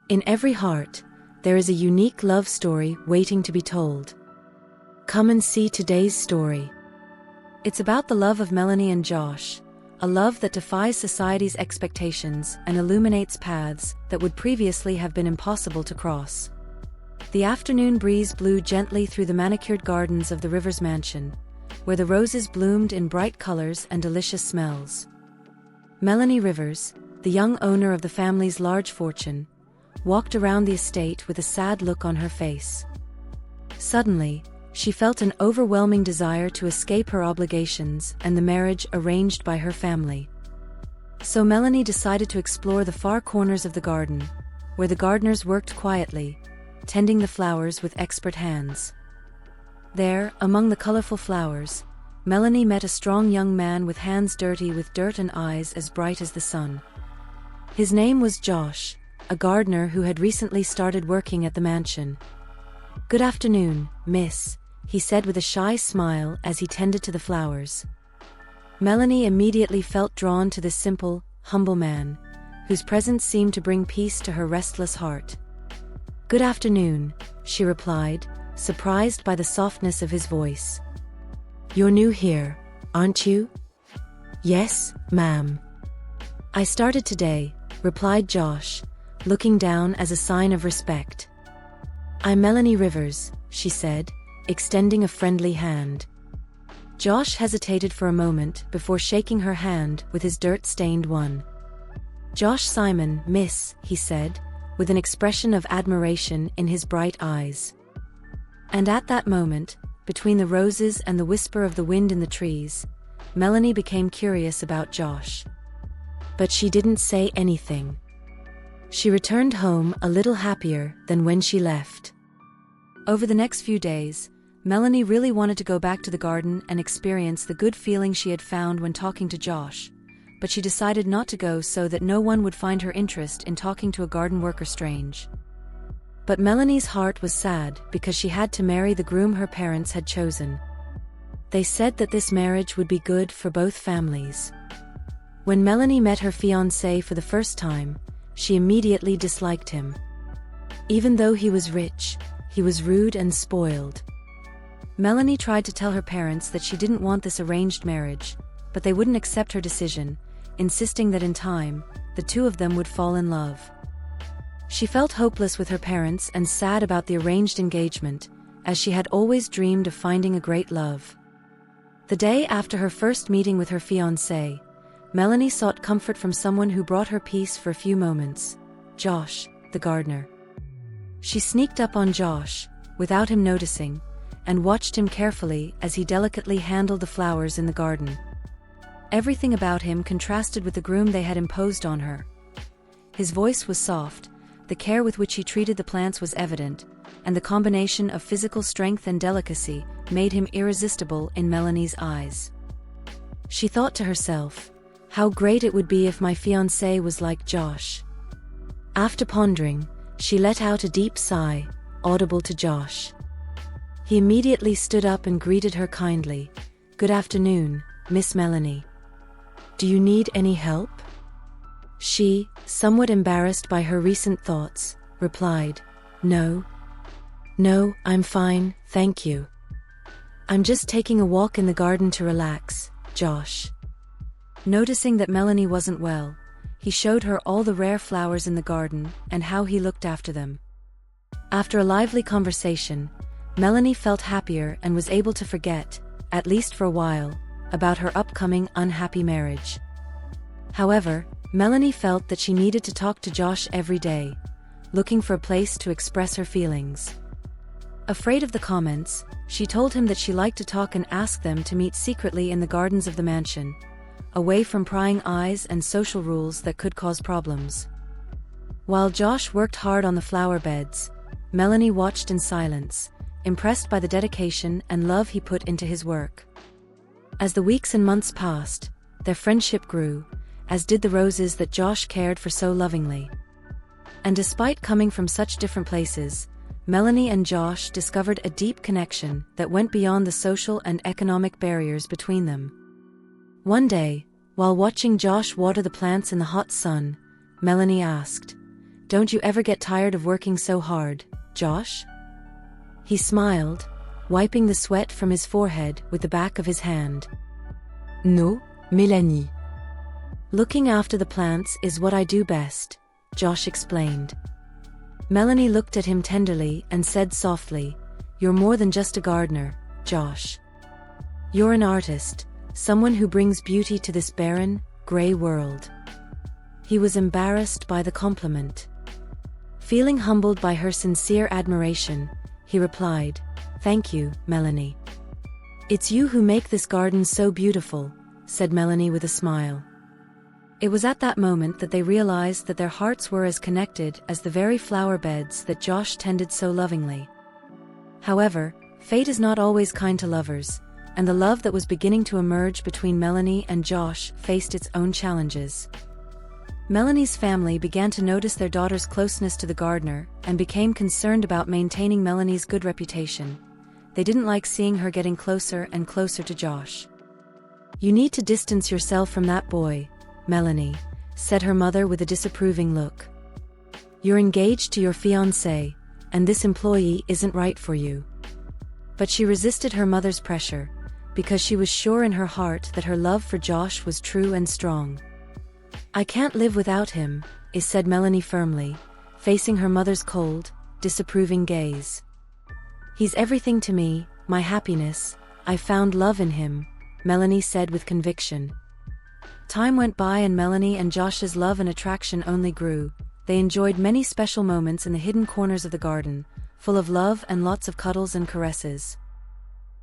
In every heart, there is a unique love story waiting to be told. Come and see today's story. It's about the love of Melanie and Josh, a love that defies society's expectations and illuminates paths that would previously have been impossible to cross. The afternoon breeze blew gently through the manicured gardens of the Rivers mansion, where the roses bloomed in bright colors and delicious smells. Melanie Rivers, the young owner of the family's large fortune, walked around the estate with a sad look on her face. Suddenly, she felt an overwhelming desire to escape her obligations and the marriage arranged by her family. So Melanie decided to explore the far corners of the garden, where the gardeners worked quietly, tending the flowers with expert hands. There, among the colorful flowers, Melanie met a strong young man with hands dirty with dirt and eyes as bright as the sun. His name was Josh, a gardener who had recently started working at the mansion. "Good afternoon, miss," he said with a shy smile as he tended to the flowers. Melanie immediately felt drawn to this simple, humble man, whose presence seemed to bring peace to her restless heart. "Good afternoon," she replied, surprised by the softness of his voice. "You're new here, aren't you?" "Yes, ma'am." "I started today," replied Josh, looking down as a sign of respect. "I'm Melanie Rivers," she said, extending a friendly hand. Josh hesitated for a moment before shaking her hand with his dirt-stained one. "Josh Simon, miss," he said, with an expression of admiration in his bright eyes. And at that moment, between the roses and the whisper of the wind in the trees, Melanie became curious about Josh. But she didn't say anything. She returned home a little happier than when she left. Over the next few days, Melanie really wanted to go back to the garden and experience the good feeling she had found when talking to Josh, but she decided not to go so that no one would find her interest in talking to a garden worker strange. But Melanie's heart was sad because she had to marry the groom her parents had chosen. They said that this marriage would be good for both families. When Melanie met her fiancé for the first time, she immediately disliked him. Even though he was rich, he was rude and spoiled. Melanie tried to tell her parents that she didn't want this arranged marriage, but they wouldn't accept her decision, insisting that in time, the two of them would fall in love. She felt hopeless with her parents and sad about the arranged engagement, as she had always dreamed of finding a great love. The day after her first meeting with her fiancé, Melanie sought comfort from someone who brought her peace for a few moments: Josh, the gardener. She sneaked up on Josh, without him noticing, and watched him carefully as he delicately handled the flowers in the garden. Everything about him contrasted with the groom they had imposed on her. His voice was soft, the care with which he treated the plants was evident, and the combination of physical strength and delicacy made him irresistible in Melanie's eyes. She thought to herself, how great it would be if my fiancé was like Josh. After pondering, she let out a deep sigh, audible to Josh. He immediately stood up and greeted her kindly. "Good afternoon, Miss Melanie. Do you need any help?" She, somewhat embarrassed by her recent thoughts, replied, No, I'm fine, thank you. I'm just taking a walk in the garden to relax, Josh." Noticing that Melanie wasn't well, he showed her all the rare flowers in the garden and how he looked after them. After a lively conversation, Melanie felt happier and was able to forget, at least for a while, about her upcoming unhappy marriage. However, Melanie felt that she needed to talk to Josh every day, looking for a place to express her feelings. Afraid of the comments, she told him that she liked to talk and ask them to meet secretly in the gardens of the mansion, away from prying eyes and social rules that could cause problems. While Josh worked hard on the flower beds, Melanie watched in silence, impressed by the dedication and love he put into his work. As the weeks and months passed, their friendship grew, as did the roses that Josh cared for so lovingly. And despite coming from such different places, Melanie and Josh discovered a deep connection that went beyond the social and economic barriers between them. One day, while watching Josh water the plants in the hot sun, Melanie asked, Don't you ever get tired of working so hard, Josh? He smiled, wiping the sweat from his forehead with the back of his hand. No, Melanie. Looking after the plants is what I do best, Josh explained. Melanie looked at him tenderly and said softly, You're more than just a gardener, Josh. You're an artist, someone who brings beauty to this barren, gray world. He was embarrassed by the compliment. Feeling humbled by her sincere admiration, he replied, Thank you, Melanie. It's you who make this garden so beautiful, said Melanie with a smile. It was at that moment that they realized that their hearts were as connected as the very flower beds that Josh tended so lovingly. However, fate is not always kind to lovers, and the love that was beginning to emerge between Melanie and Josh faced its own challenges. Melanie's family began to notice their daughter's closeness to the gardener and became concerned about maintaining Melanie's good reputation. They didn't like seeing her getting closer and closer to Josh. You need to distance yourself from that boy, Melanie, said her mother with a disapproving look. You're engaged to your fiancé, and this employee isn't right for you. But she resisted her mother's pressure, because she was sure in her heart that her love for Josh was true and strong. I can't live without him, said Melanie firmly, facing her mother's cold, disapproving gaze. He's everything to me, my happiness. I found love in him, Melanie said with conviction. Time went by and Melanie and Josh's love and attraction only grew. They enjoyed many special moments in the hidden corners of the garden, full of love and lots of cuddles and caresses.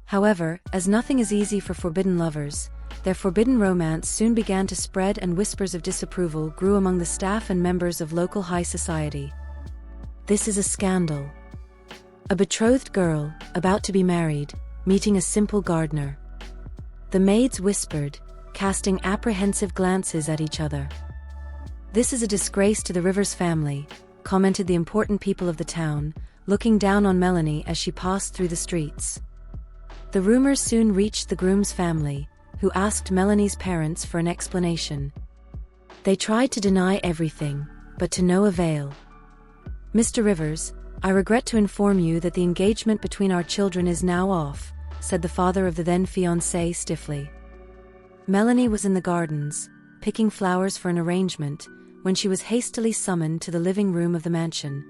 However, as nothing is easy for forbidden lovers, their forbidden romance soon began to spread and whispers of disapproval grew among the staff and members of local high society. This is a scandal. A betrothed girl, about to be married, meeting a simple gardener. The maids whispered, casting apprehensive glances at each other. This is a disgrace to the Rivers family, commented the important people of the town, looking down on Melanie as she passed through the streets. The rumors soon reached the groom's family, who asked Melanie's parents for an explanation. They tried to deny everything, but to no avail. Mr. Rivers, I regret to inform you that the engagement between our children is now off, said the father of the then fiancé stiffly. Melanie was in the gardens, picking flowers for an arrangement, when she was hastily summoned to the living room of the mansion.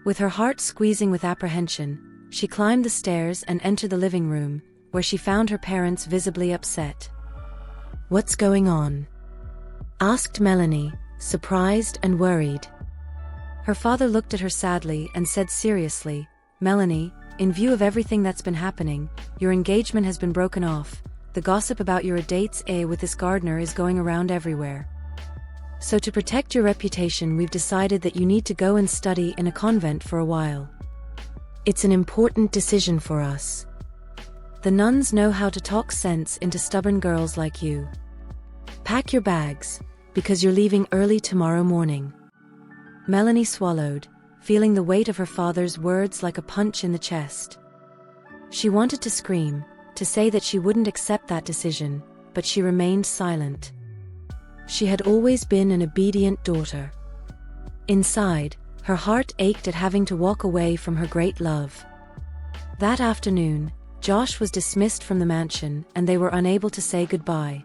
With her heart squeezing with apprehension, she climbed the stairs and entered the living room, where she found her parents visibly upset. What's going on? Asked Melanie, surprised and worried. Her father looked at her sadly and said seriously, Melanie, in view of everything that's been happening, your engagement has been broken off. The gossip about your dates with this gardener is going around everywhere. So to protect your reputation, we've decided that you need to go and study in a convent for a while. It's an important decision for us. The nuns know how to talk sense into stubborn girls like you. Pack your bags, because you're leaving early tomorrow morning. Melanie swallowed, feeling the weight of her father's words like a punch in the chest. She wanted to scream, to say that she wouldn't accept that decision, but she remained silent. She had always been an obedient daughter. Inside, her heart ached at having to walk away from her great love. That afternoon, Josh was dismissed from the mansion and they were unable to say goodbye.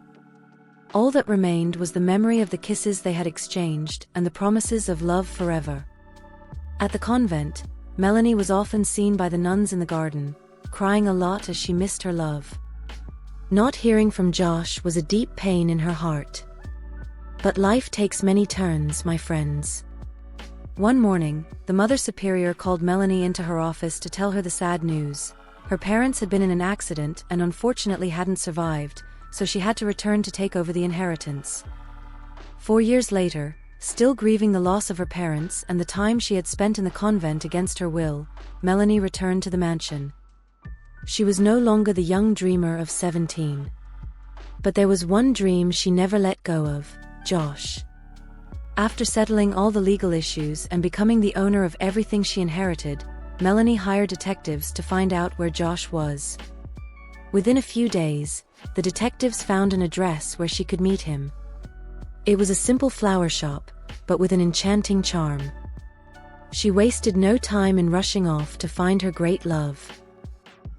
All that remained was the memory of the kisses they had exchanged and the promises of love forever. At the convent, Melanie was often seen by the nuns in the garden, crying a lot as she missed her love. Not hearing from Josh was a deep pain in her heart. But life takes many turns, my friends. One morning, the Mother Superior called Melanie into her office to tell her the sad news. Her parents had been in an accident and unfortunately hadn't survived, so she had to return to take over the inheritance. 4 years later, still grieving the loss of her parents and the time she had spent in the convent against her will, Melanie returned to the mansion. She was no longer the young dreamer of 17. But there was one dream she never let go of, Josh. After settling all the legal issues and becoming the owner of everything she inherited, Melanie hired detectives to find out where Josh was. Within a few days, the detectives found an address where she could meet him. It was a simple flower shop, but with an enchanting charm. She wasted no time in rushing off to find her great love.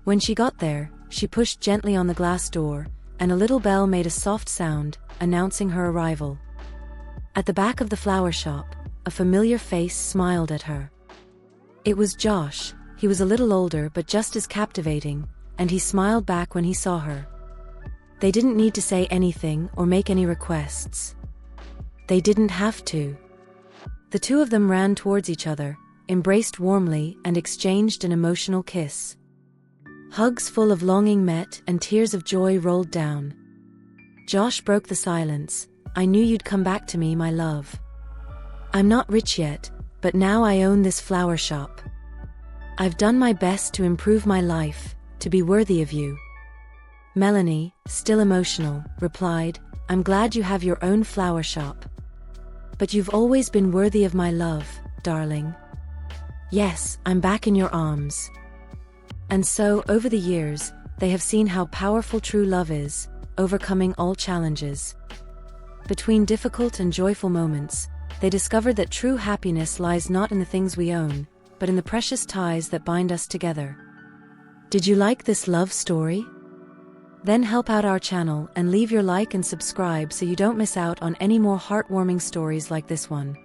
When she got there, she pushed gently on the glass door, and a little bell made a soft sound, announcing her arrival. At the back of the flower shop, a familiar face smiled at her. It was Josh. He was a little older but just as captivating, and he smiled back when he saw her. They didn't need to say anything or make any requests. They didn't have to. The two of them ran towards each other, embraced warmly, and exchanged an emotional kiss. Hugs full of longing met, and tears of joy rolled down. Josh broke the silence. "I knew you'd come back to me, my love. I'm not rich yet, but now I own this flower shop. I've done my best to improve my life, to be worthy of you." Melanie, still emotional, replied, "I'm glad you have your own flower shop. But you've always been worthy of my love, darling. Yes, I'm back in your arms." And so, over the years, they have seen how powerful true love is, overcoming all challenges. Between difficult and joyful moments, they discovered that true happiness lies not in the things we own, but in the precious ties that bind us together. Did you like this love story? Then help out our channel and leave your like and subscribe so you don't miss out on any more heartwarming stories like this one.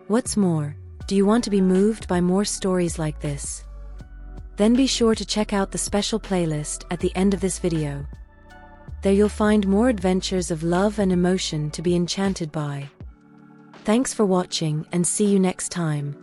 What's more, do you want to be moved by more stories like this? Then be sure to check out the special playlist at the end of this video. There you'll find more adventures of love and emotion to be enchanted by. Thanks for watching and see you next time.